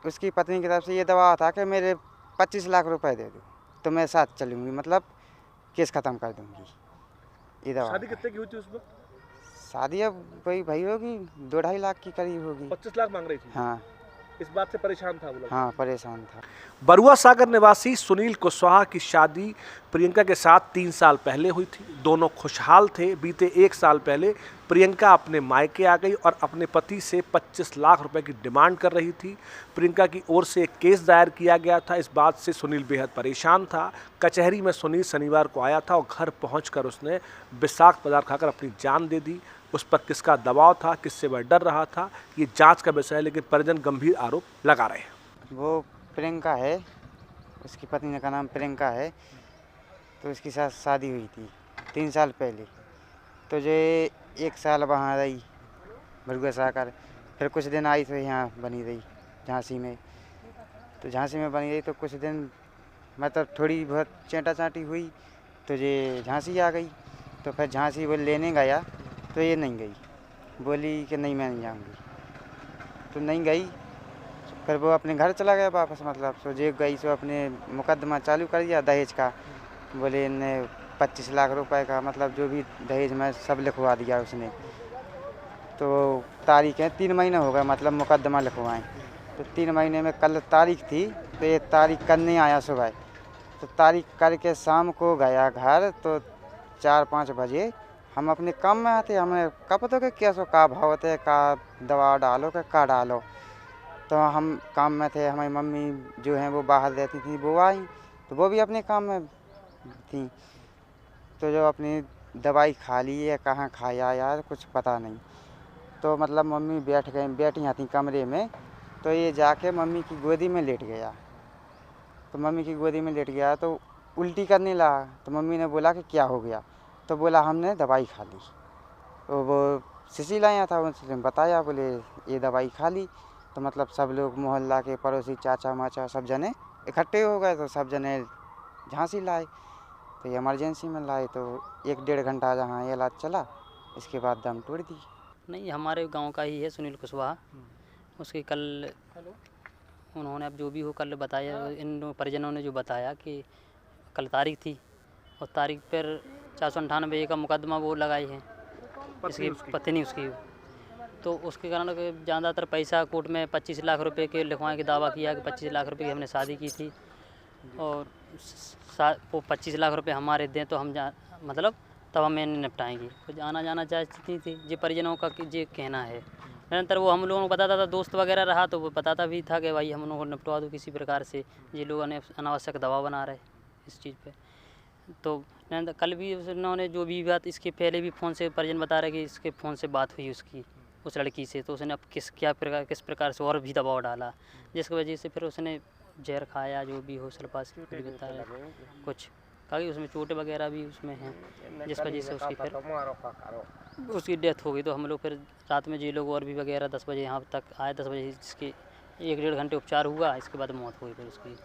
उसकी पत्नी की तरफ से ये दबाव था कि मेरे 25 लाख रुपए दे दो तो मैं साथ चलूँगी, मतलब केस ख़त्म कर दूँगी, ये दबाव शादी था। कितने की हुई थी उस वक्त? शादी अब वही भाई होगी 2-2.5 लाख की करीब होगी। 25 लाख मांग रही थी। हाँ इस बात से परेशान था वो लड़का? हाँ, परेशान था। बरुआ सागर निवासी सुनील कुशवाहा की शादी प्रियंका के साथ 3 साल पहले हुई थी। दोनों खुशहाल थे। बीते 1 साल पहले प्रियंका अपने मायके आ गई और अपने पति से 25 लाख रुपए की डिमांड कर रही थी। प्रियंका की ओर से एक केस दायर किया गया था। इस बात से सुनील बेहद परेशान था। कचहरी में सुनील शनिवार को आया था और घर पहुंचकर उसने विषाक्त पदार्थ खाकर अपनी जान दे दी। उस पर किसका दबाव था, किससे वह डर रहा था, ये जांच का विषय है, लेकिन परिजन गंभीर आरोप लगा रहे हैं। वो प्रियंका है, उसकी पत्नी का नाम प्रियंका है, तो उसके साथ शादी हुई थी 3 साल पहले। तो जो 1 साल वहाँ रही बरुआ सागर, फिर कुछ दिन आई तो यहाँ बनी रही झांसी में। तो झांसी में बनी रही तो कुछ दिन मतलब थोड़ी बहुत चेंटा चाँटी हुई तो ये झांसी आ गई। तो फिर झांसी वो लेने गया तो ये नहीं गई, बोली कि नहीं मैं नहीं जाऊँगी, तो नहीं गई। फिर वो अपने घर चला गया वापस, मतलब सो जे गई सो अपने मुकदमा चालू कर दिया दहेज का। बोले इनने 25 लाख रुपए का मतलब जो भी दहेज में सब लिखवा दिया उसने। तो तारीख है 3 महीने हो गए मतलब मुकदमा लिखवाएं। तो 3 महीने में कल तारीख थी तो ये तारीख करने आया सुबह। तो तारीख करके शाम को गया घर तो 4-5 बजे हम अपने काम में आते, हमें क्या पता कि क्या सो का भाव थे, का दवा डालो का डालो। तो हम काम में थे, हमारी मम्मी जो हैं वो बाहर रहती थी, वो आई तो वो भी अपने काम में थी। तो जो अपनी दवाई खा ली है कहाँ खाया यार कुछ पता नहीं। तो मतलब मम्मी बैठी थी कमरे में, तो ये जाके मम्मी की गोदी में लेट गया। तो मम्मी की गोदी में लेट गया तो उल्टी करने लगा। तो मम्मी ने बोला कि क्या हो गया, तो बोला हमने दवाई खा ली। तो वो शीशी लाया था, उसने बताया, बोले ये दवाई खा ली। तो मतलब सब लोग मोहल्ला के पड़ोसी चाचा माचा सब जने इकट्ठे हो गए, तो सब जने झांसी लाए। तो ये इमरजेंसी में लाए तो 1-1.5 घंटा जहाँ इलाज चला, इसके बाद दम तोड़ दी। नहीं, हमारे गांव का ही है सुनील कुशवाहा। उसकी कल उन्होंने अब जो भी हो कल बताया, इन परिजनों ने जो बताया कि कल तारीख थी और तारीख पर 498 का मुकदमा वो लगाई है इसकी पत्नी उसकी। तो उसके कारण ज़्यादातर पैसा कोर्ट में 25 लाख रुपए के लिखवाने का दावा किया कि 25 लाख रुपए की हमने शादी की थी और वो 25 लाख रुपए हमारे दें तो हम मतलब तब हम इन्हें निपटाएंगे। कुछ आना जाना चाहती थी, ये परिजनों का ये कहना है। निरंतर वो हम लोगों को बताता था, दोस्त वगैरह रहा तो वो बताता भी था कि भाई हम लोगों को निपटवा दो किसी प्रकार से, ये लोग अनावश्यक दबाव बना रहे इस चीज़ पे। तो कल भी उन्होंने जो भी बात इसके पहले भी फ़ोन से परिजन बता रहे कि इसके फ़ोन से बात हुई उसकी उस लड़की से, तो उसने अब किस प्रकार से और भी दबाव डाला, जिसकी वजह से फिर उसने जहर खाया, जो भी हो सलपास बता रहे कुछ कहा कि उसमें चोटें वगैरह भी उसमें हैं, जिस वजह से उसकी फिर उसकी डेथ हो गई। तो हम लोग फिर रात में जी लोग और भी वगैरह 10 बजे यहाँ तक आए, 10 बजे जिसकी 1-1.5 घंटे उपचार हुआ, इसके बाद मौत हो गई फिर उसकी।